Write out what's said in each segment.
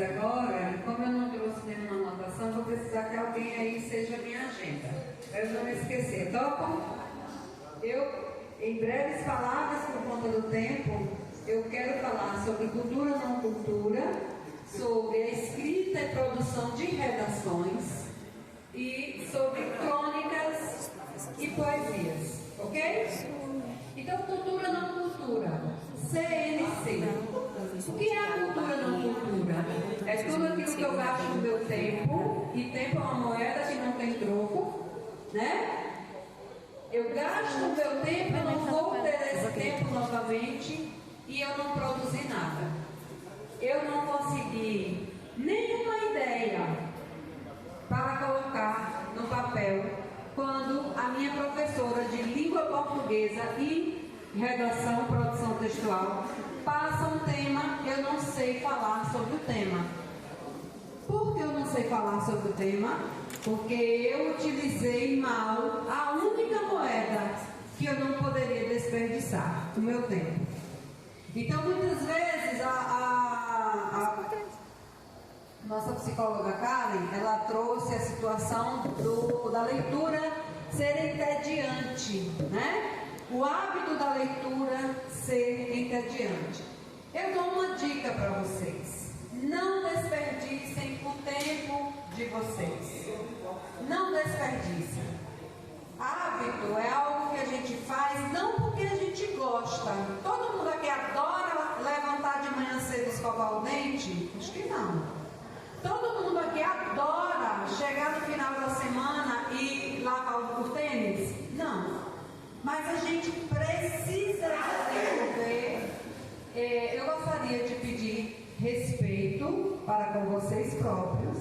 agora, como eu não trouxe nenhuma anotação, vou precisar que alguém aí seja minha agenda, para eu não me esquecer. Topam? Eu, em breves palavras, por conta do tempo, eu quero falar sobre cultura não cultura, sobre a escrita e produção de redações e sobre crônicas e poesias, ok? Então, cultura não cultura, CNC. O que é a cultura não cultura? É tudo aquilo que eu gasto no meu tempo, e tempo é uma moeda que não tem troco, né? Eu gasto o meu tempo, eu não vou ter esse tempo novamente, e eu não produzi nada. Eu não consegui nenhuma ideia para colocar no papel quando a minha professora de língua portuguesa e redação, produção textual passa um tema, eu não sei falar sobre o tema. Por que eu não sei falar sobre o tema? Porque eu utilizei mal a única moeda que eu não poderia desperdiçar, o meu tempo. Então, muitas vezes, a nossa psicóloga Karen, ela trouxe a situação da leitura ser entediante, né? O hábito da leitura ser entediante. Eu dou uma dica para vocês: não desperdicem o tempo de vocês. Não desperdicem. Hábito é algo que a gente faz não porque a gente gosta. Todo mundo aqui adora levantar de manhã cedo e escovar o dente? Acho que não. Todo mundo aqui adora chegar no final da semana e lavar o tênis? Não. Mas a gente precisa desenvolver. Eu gostaria de pedir respeito para com vocês próprios,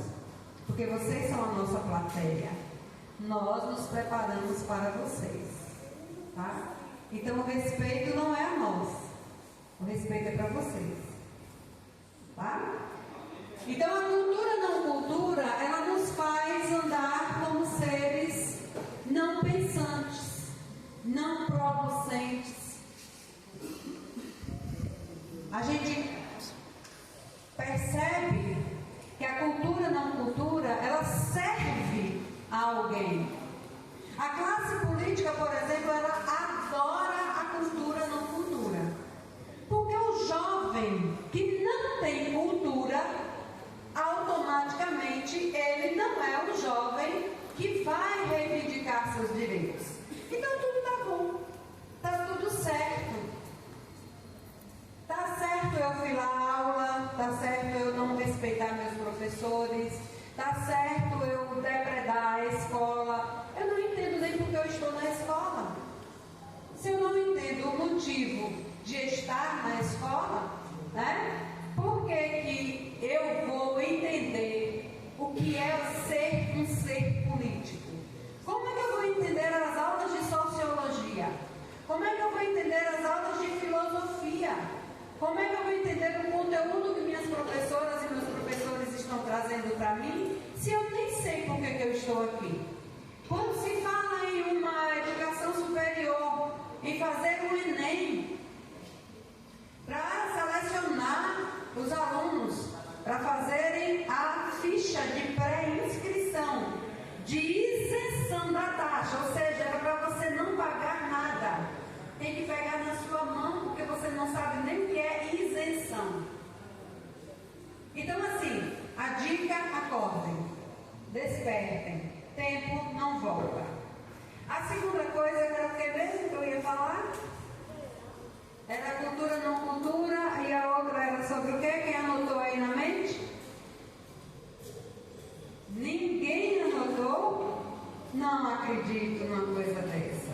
porque vocês são a nossa plateia. Nós nos preparamos para vocês, tá? Então o respeito não é a nós, o respeito é para vocês, tá? Então a cultura não cultura, ela nos faz andar como seres não pensantes, não producentes. A gente percebe que a cultura não cultura, ela serve a alguém. A classe política, por exemplo, ela adora a cultura não cultura. Porque o jovem que não tem cultura, automaticamente ele não é o jovem que vai reivindicar seus direitos. Então tudo está bom, está tudo certo. Está certo eu filar a aula, está certo eu não respeitar meus professores, está certo eu depredar a escola. Eu não entendo nem porque eu estou na escola. Se eu não entendo o motivo de estar na escola, né? Por que que eu vou entender o que é ser um ser político? Como é que eu vou entender as aulas de sociologia? Como é que eu vou entender as aulas de filosofia? Como é que eu vou entender o conteúdo que minhas professoras e meus professores estão trazendo para mim, se eu nem sei por que eu estou aqui? Quando se fala em uma educação superior, em fazer um Enem, para selecionar os alunos, para fazerem a ficha de pré-inscrição, de isenção da taxa, ou seja, era para você não pagar nada. Tem que pegar na sua mão, porque você não sabe nem o que é isenção. Então, assim, a dica: acordem, despertem, tempo não volta. A segunda coisa era o que mesmo que eu ia falar? Era cultura não cultura, e a outra era sobre o quê? Quem anotou aí na mente? Ninguém anotou? Não acredito numa coisa dessa.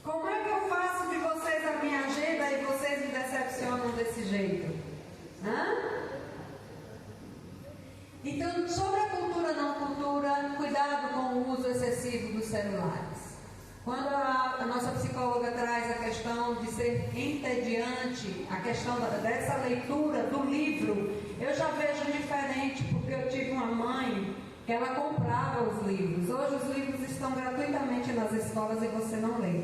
Como é que eu faço de vocês a minha agenda e vocês me decepcionam desse jeito? Então, sobre a cultura não cultura, cuidado com o uso excessivo dos celulares. Quando a nossa psicóloga traz a questão de ser entediante, a questão dessa leitura do livro, eu já vejo diferente, porque eu tive uma mãe que ela comprava os livros. Hoje os livros estão gratuitamente nas escolas e você não lê.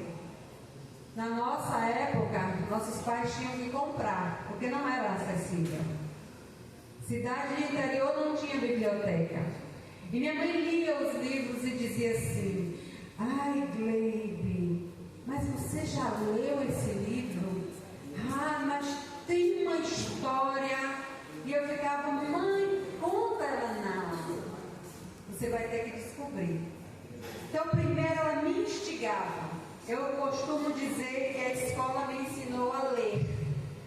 Na nossa época, nossos pais tinham que comprar, porque não era acessível. Se Cidade de interior não tinha biblioteca. E minha mãe lia os livros e dizia assim: ai, Gleibe, mas você já leu esse livro? Ah, mas tem uma história. E eu ficava: mãe, conta. Ela: não, você vai ter que descobrir. Então, primeiro ela me instigava. Eu costumo dizer que a escola me ensinou a ler,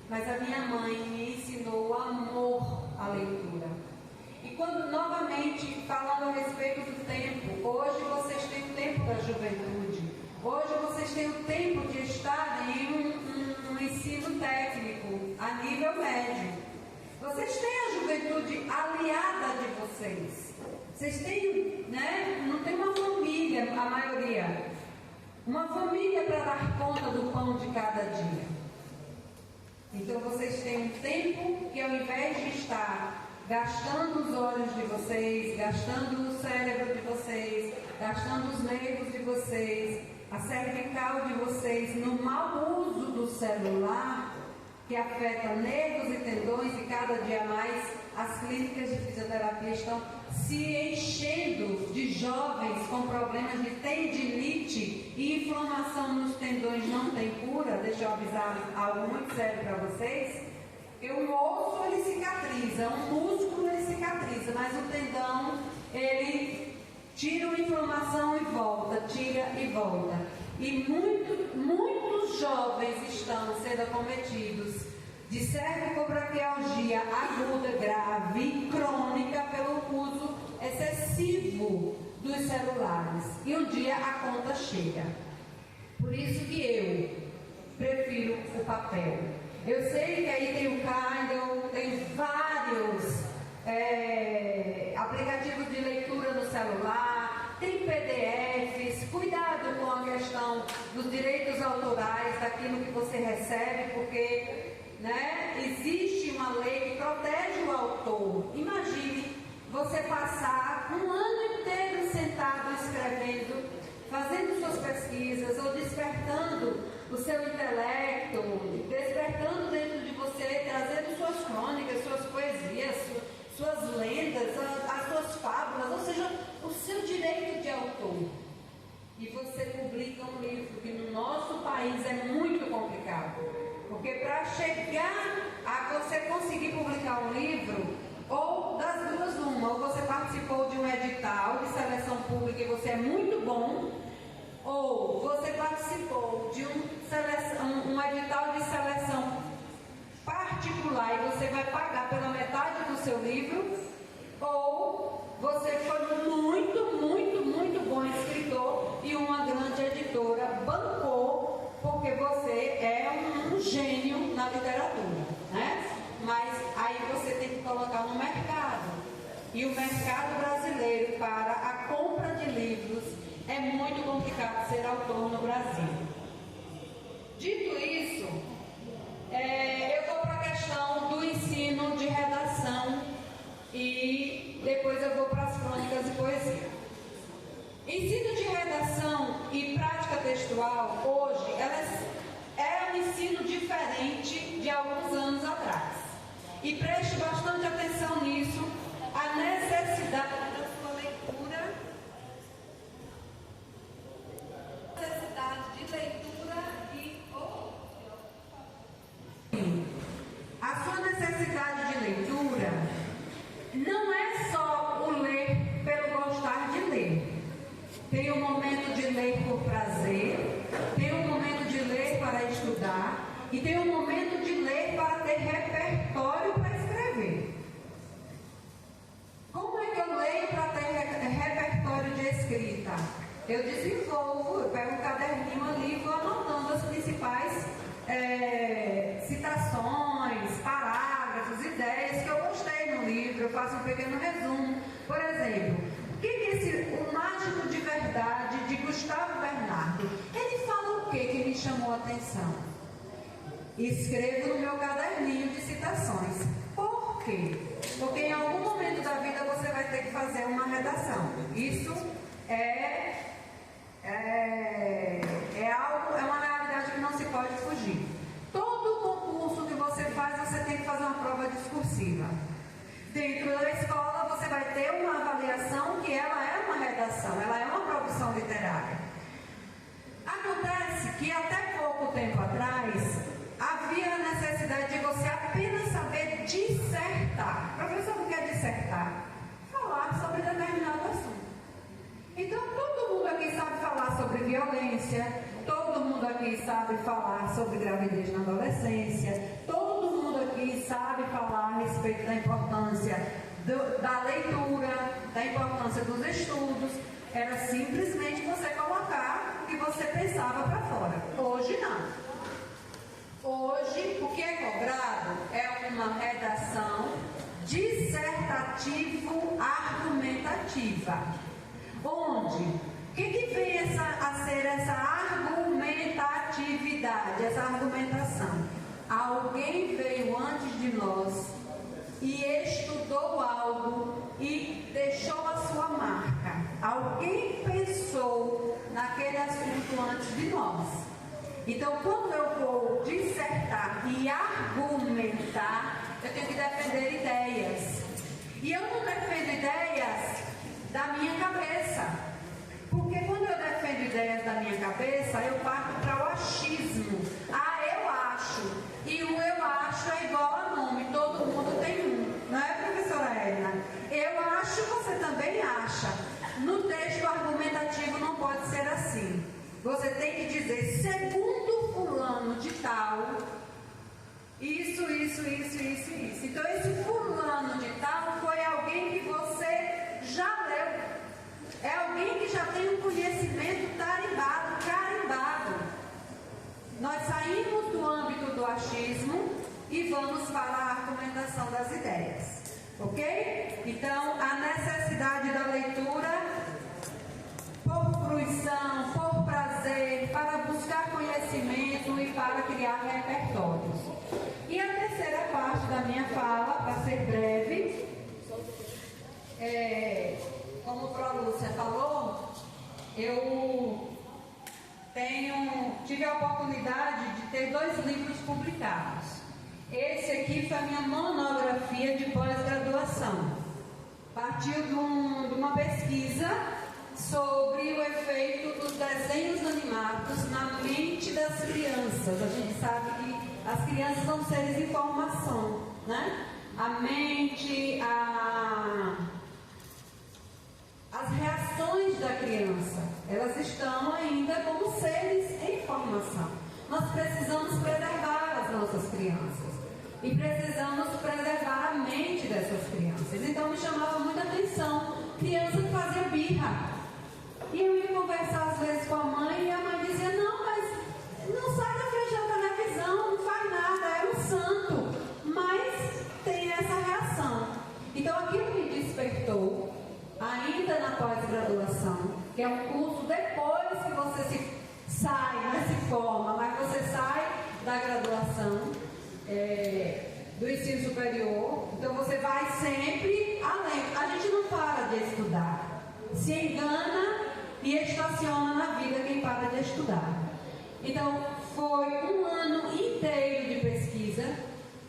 mas a minha mãe me ensinou o amor à leitura. E quando, novamente, falando a respeito do tempo, hoje vocês têm o tempo da juventude, hoje vocês têm o tempo de estar em um ensino técnico a nível médio. Vocês têm a juventude aliada de vocês. Vocês têm, não tem uma família, a maioria, uma família para dar conta do pão de cada dia. Então vocês têm um tempo que, ao invés de estar gastando os olhos de vocês, gastando o cérebro de vocês, gastando os nervos de vocês, a cervical de vocês no mau uso do celular, que afeta nervos e tendões, e cada dia mais as clínicas de fisioterapia estão se enchendo de jovens com problemas de tendinite e inflamação nos tendões não tem cura. Deixa eu avisar algo muito sério para vocês. Porque o osso ele cicatriza, o músculo ele cicatriza, mas o tendão ele tira uma inflamação e volta, tira e volta. E muitos jovens estão sendo acometidos de cervicobraquialgia aguda, grave, crônica, pelo uso excessivo dos celulares. E um dia a conta chega. Por isso que eu prefiro o papel. Eu sei que aí tem o Kindle, tem vários aplicativos de leitura no celular, tem PDFs. Cuidado com a questão dos direitos autorais, daquilo que você recebe, porque existe uma lei que protege o autor. Imagine você passar um ano inteiro sentado escrevendo, fazendo suas pesquisas ou despertando o seu intelecto, despertando dentro de você, trazendo suas crônicas, suas poesias, suas lendas, as suas fábulas, ou seja, o seu direito de autor. E você publica um livro que no nosso país é muito complicado. Porque para chegar a você conseguir publicar um livro, ou das duas uma, ou você participou de um edital de seleção pública e você é muito bom, ou você participou de um edital de seleção particular e você vai pagar pela metade do seu livro, ou você foi muito bom escritor e uma grande editora bancou porque você é um gênio na literatura, Mas aí você tem que colocar no mercado. E o mercado brasileiro para a compra de livros é muito complicado ser autor no Brasil. Dito isso, eu vou para a questão do ensino de redação e depois eu vou para as crônicas e poesia. Ensino de redação e prática textual hoje, é um ensino diferente de alguns anos atrás. E preste bastante atenção nisso, a necessidade da sua leitura, necessidade de leitura e a sua necessidade de leitura não é só o ler pelo gostar de ler. Tem um momento de ler por prazer, tem um momento de ler para estudar e tem um momento de ler para ter repertório para escrever. Como é que eu leio para ter repertório de escrita? Eu desenvolvo, eu pego um caderninho ali e vou anotando as principais citações, parágrafos, ideias que eu gostei no livro, eu faço um pequeno resumo. Por exemplo, o que é O Mágico de Verdade, de Gustavo Bernardo? Ele fala o que me chamou a atenção? Escrevo no meu caderninho de citações. Por quê? Porque em algum momento da vida você vai ter que fazer uma redação. Isso é uma realidade que não se pode fugir. Todo concurso que você faz, você tem que fazer uma prova discursiva. Dentro da escola você vai ter uma avaliação que ela é uma redação, ela é uma produção literária. Acontece que até pouco tempo atrás havia a necessidade de você apenas saber dissertar. Professor, o que é dissertar? Falar sobre determinado assunto. Então todo mundo aqui sabe falar sobre violência, todo mundo aqui sabe falar sobre gravidez na adolescência, todo mundo aqui sabe falar a respeito da importância da leitura, da importância dos estudos. Era simplesmente você colocar o que você pensava para fora. Hoje não. Hoje o que é cobrado é uma redação dissertativo-argumentativa. Onde? O que vem a ser essa argumentatividade, essa argumentação? Alguém veio antes de nós e estudou algo e deixou a sua marca. Alguém pensou naquele assunto antes de nós. Então, quando eu vou dissertar e argumentar, eu tenho que defender ideias. E eu não defendo ideias da minha cabeça. Porque quando eu defendo ideias da minha cabeça, eu parto para o achismo. Ah, eu acho. E o eu acho é igual a nome. Todo mundo tem um. Não é, professora Edna? Eu acho, você também acha. No texto argumentativo não pode ser assim. Você tem que dizer, segundo fulano de tal, isso. Então esse fulano de tal foi alguém que você já leu. É alguém que já tem um conhecimento carimbado. Nós saímos do âmbito do achismo e vamos para a argumentação das ideias. Ok? Então, a necessidade da leitura por fruição, por prazer, para buscar conhecimento e para criar repertórios. E a terceira parte da minha fala, para ser breve, como a Pro Lúcia falou, eu tive a oportunidade de ter 2 livros publicados. Esse aqui foi a minha monografia de pós-graduação. Partiu de uma pesquisa sobre o efeito dos desenhos animados na mente das crianças. A gente sabe que as crianças são seres em formação, né? A mente, as reações da criança, elas estão ainda como seres em formação. Nós precisamos preservar as nossas crianças e precisamos preservar a mente dessas crianças. Então me chamava muita atenção criança que fazia birra. E eu ia conversar às vezes com a mãe e a mãe dizia, não, mas não sai da frente da televisão, não faz nada, é um santo. Mas tem essa reação. Então aquilo me despertou, ainda na pós-graduação, que é um curso depois que você sai, não se forma, mas você sai da graduação, do ensino superior. Então você vai sempre além. A gente não para de estudar. Se engana e estaciona na vida quem para de estudar. Então, foi um ano inteiro de pesquisa,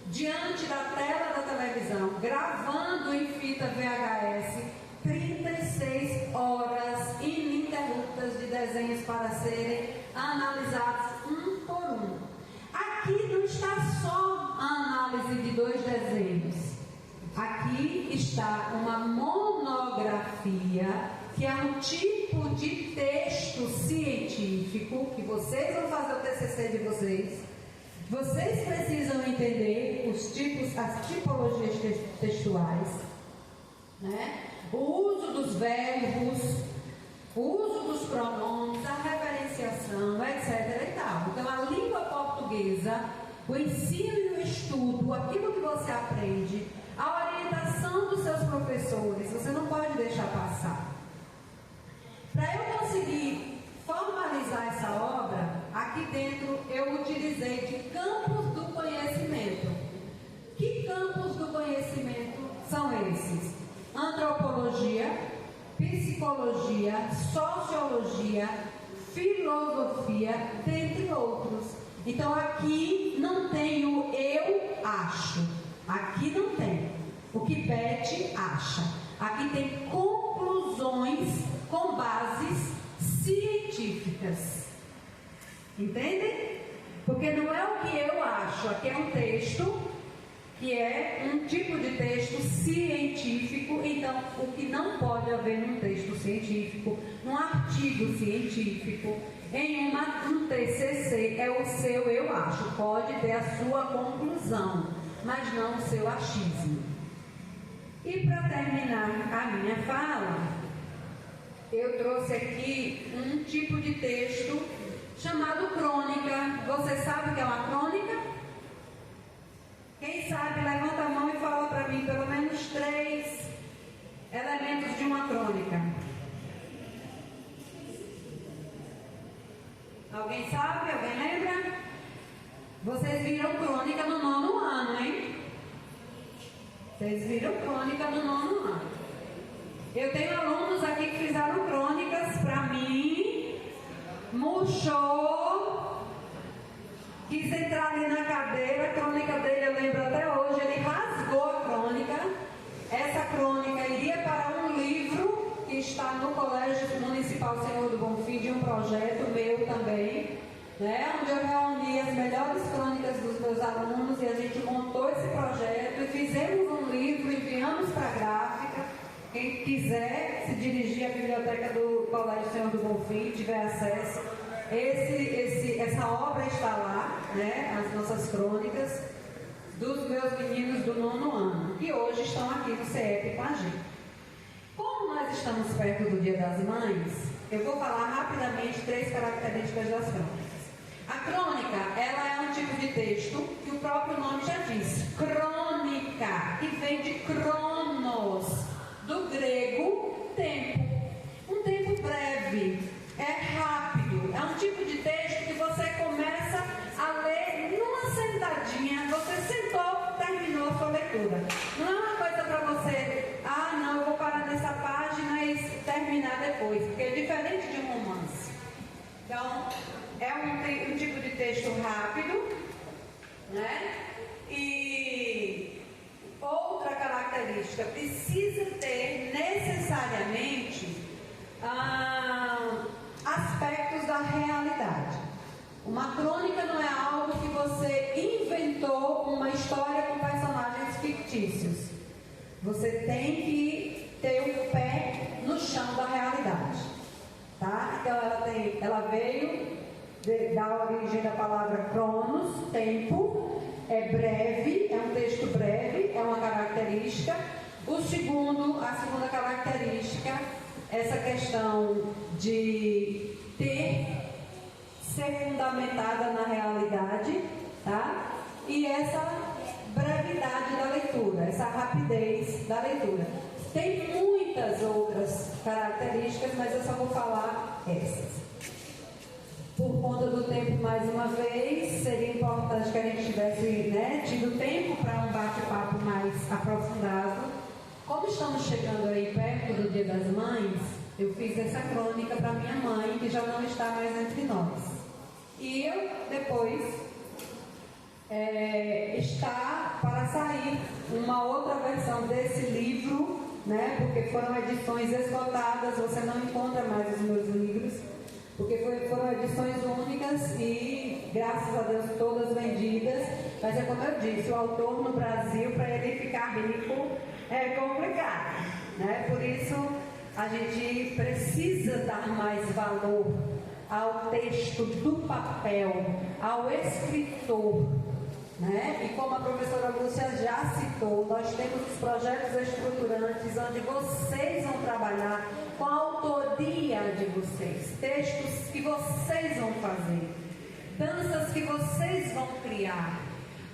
diante da tela da televisão, gravando em fita VHS, 36 horas ininterruptas de desenhos para serem analisados um por um. Aqui não está só a análise de 2 desenhos. Aqui está uma monografia, que é um tipo de texto científico, que vocês vão fazer o TCC de vocês. Vocês precisam entender os tipos, as tipologias textuais, né? O uso dos verbos, o uso dos pronomes, a referenciação, etc. e tal. Então, a língua portuguesa, o ensino e o estudo, aquilo que você aprende, a orientação dos seus professores, você não pode deixar passar. Para eu conseguir formalizar essa obra, aqui dentro eu utilizei de campos do conhecimento. Que campos do conhecimento são esses? Antropologia, psicologia, sociologia, filosofia, dentre outros. Então aqui não tem o eu acho. Aqui não tem. O que pede CIET acha. Aqui tem conclusões com bases científicas. Entendem? Porque não é o que eu acho, aqui é um texto que é um tipo de texto científico. Então, o que não pode haver num texto científico, num artigo científico, em um TCC, é o seu eu acho. Pode ter a sua conclusão, mas não o seu achismo. E para terminar a minha fala, eu trouxe aqui um tipo de texto chamado crônica. Você sabe o que é uma crônica? Quem sabe, levanta a mão e fala para mim pelo menos 3 elementos de uma crônica. Alguém sabe? Alguém lembra? Vocês viram crônica no 9º ano, hein? Vocês viram crônica no 9º ano. Eu tenho alunos aqui que fizeram crônicas para mim, murchou, quis entrar ali na cadeira. A crônica dele eu lembro até hoje, ele rasgou a crônica. Essa crônica iria para um livro que está no Colégio Municipal Senhor do Bonfim, de um projeto meu também, né, onde eu reuni as melhores crônicas dos meus alunos e a gente montou esse projeto e fizemos um livro, enviamos para a gráfica. Quem quiser se dirigir à biblioteca do Colégio Senhor do Bonfim, tiver acesso, essa obra está lá, né, as nossas crônicas dos meus meninos do 9º ano, que hoje estão aqui no CEP com a gente. Como nós estamos perto do Dia das Mães, eu vou falar rapidamente 3 características das crônicas. A crônica, ela é um tipo de texto que o próprio nome já diz, crônica, que vem de cronos, do grego tempo. Um tempo breve, é rápido, é um tipo de texto que você começa a ler numa sentadinha. Você sentou, terminou a sua leitura. Não é uma coisa para você, não, eu vou parar nessa página e terminar depois, porque é diferente de um romance. Então, é um tipo de texto rápido, né? E outra característica, precisa ter necessariamente aspectos da realidade. Uma crônica não é algo que você inventou uma história com personagens fictícios. Você tem que ter o pé no chão da realidade, tá? Então ela veio da origem da palavra cronos, tempo, é breve, é um texto breve, é uma característica. A segunda característica, essa questão de ser fundamentada na realidade, tá? E essa brevidade da leitura, essa rapidez da leitura. Tem muitas outras características, mas eu só vou falar essas. Por conta do tempo, mais uma vez, seria importante que a gente tivesse, né, tido tempo para um bate-papo mais aprofundado. Como estamos chegando aí perto do Dia das Mães, eu fiz essa crônica para minha mãe, que já não está mais entre nós. E eu, depois, está para sair uma outra versão desse livro, né, porque foram edições esgotadas, você não encontra mais os meus livros, porque foram edições únicas e, graças a Deus, todas vendidas. Mas é como eu disse, o autor no Brasil, para ele ficar rico, é complicado, né? Por isso, a gente precisa dar mais valor ao texto do papel, ao escritor, né? E como a professora Lúcia já citou, nós temos os projetos estruturantes onde vocês vão trabalhar com a autoria de vocês, textos que vocês vão fazer, danças que vocês vão criar,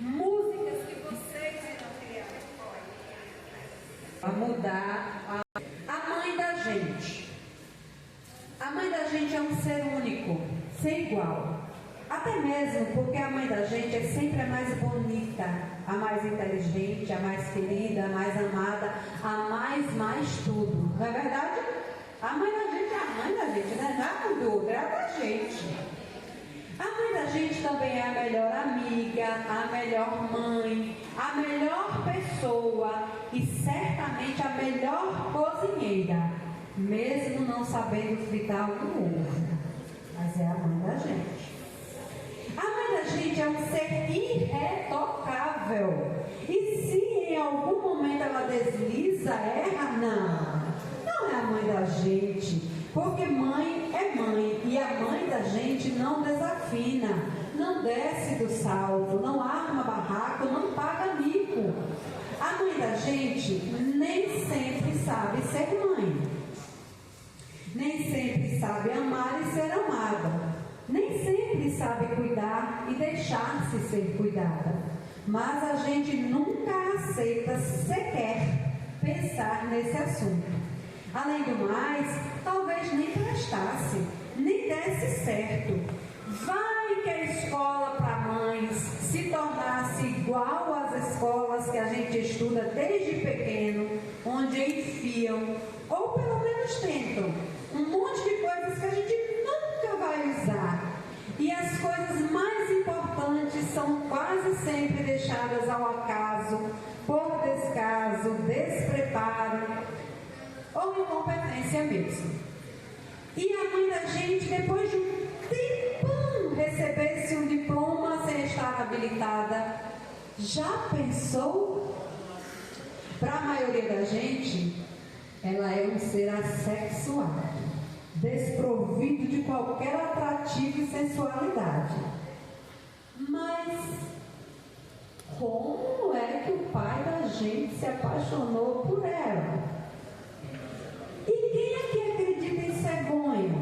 músicas que vocês vão criar. Para mudar a mãe da gente. A mãe da gente é um ser único, sem igual. Até mesmo porque a mãe da gente é sempre a mais bonita, a mais inteligente, a mais querida, a mais amada, a mais tudo. Não é verdade? A mãe da gente é a mãe da gente, não é nada do outro, é a da gente. A mãe da gente também é a melhor amiga, a melhor mãe, a melhor pessoa e certamente a melhor cozinheira, mesmo não sabendo fritar um ovo. Mas é a mãe da gente. A mãe da gente é um ser irretocável. E se em algum momento ela desliza, erra, não é a mãe da gente. Porque mãe é mãe. E a mãe da gente não desafina, não desce do salto, não arma barraco, não paga mico. A mãe da gente nem sempre sabe ser mãe. Nem sempre sabe amar e ser amada. Nem sempre sabe cuidar e deixar-se ser cuidada. Mas a gente nunca aceita sequer pensar nesse assunto. Além do mais, talvez nem prestasse, nem desse certo. Vai que a escola para mães se tornasse igual às escolas que a gente estuda desde pequeno, onde enfiam, ou pelo menos tentam, um monte de coisas que a gente nunca vai usar. E as coisas mais importantes são quase sempre deixadas ao acaso, por descaso, despreparo ou incompetência mesmo. E a mãe da gente, depois de um tempão, recebesse um diploma sem estar habilitada, já pensou? Para a maioria da gente, ela é um ser assexuado, desprovido de qualquer atrativo e sensualidade. Mas como é que o pai da gente se apaixonou por ela? E quem é que acredita em cegonha?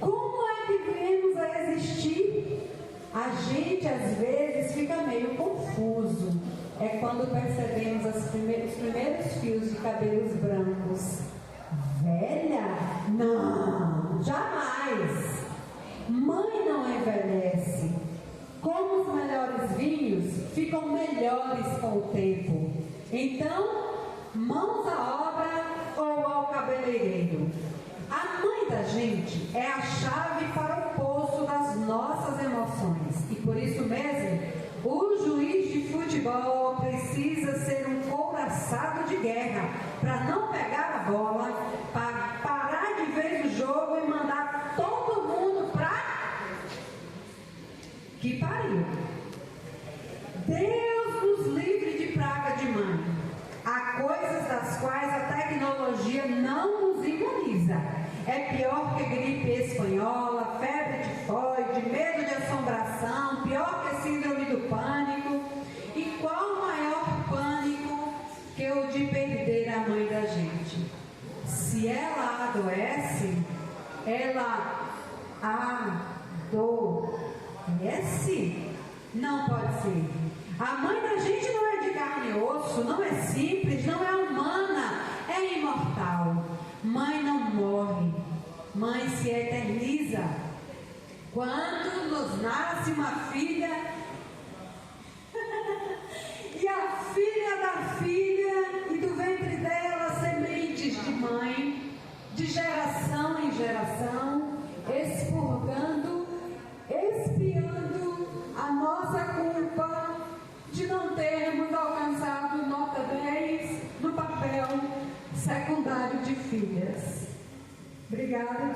Como é que viemos a existir? A gente às vezes fica meio confuso. É quando percebemos os primeiros fios de cabelos brancos. Velha? Não, jamais. Mãe não envelhece. Como os melhores vinhos ficam melhores com o tempo. Então, mãos à obra ou ao cabeleireiro. A mãe da gente é a chave para o poço das nossas emoções. E por isso mesmo, o juiz de futebol precisa ser um couraçado de guerra para não pegar a bola, para parar de vez o jogo e mandar todo mundo para que pariu. Deus nos livre de praga de mãe. Há coisas das quais a tecnologia não nos imuniza. É pior que gripe espanhola, febre tifoide, medo de assombração, pior que síndrome do pânico. E qual o maior pânico que o de perder a mãe da gente? Se ela adoece, ela adoece? Não pode ser. A mãe da gente não é de carne e osso, não é simples, não é humana, é imortal. Mãe não morre, mãe se eterniza. Quando nos nasce uma filha, e a filha da filha, e do ventre dela sementes de mãe, de geração em geração, expurgando, expiando a nossa culpa de não termos alcançado nota 10 no papel secundário de filhas. Obrigada.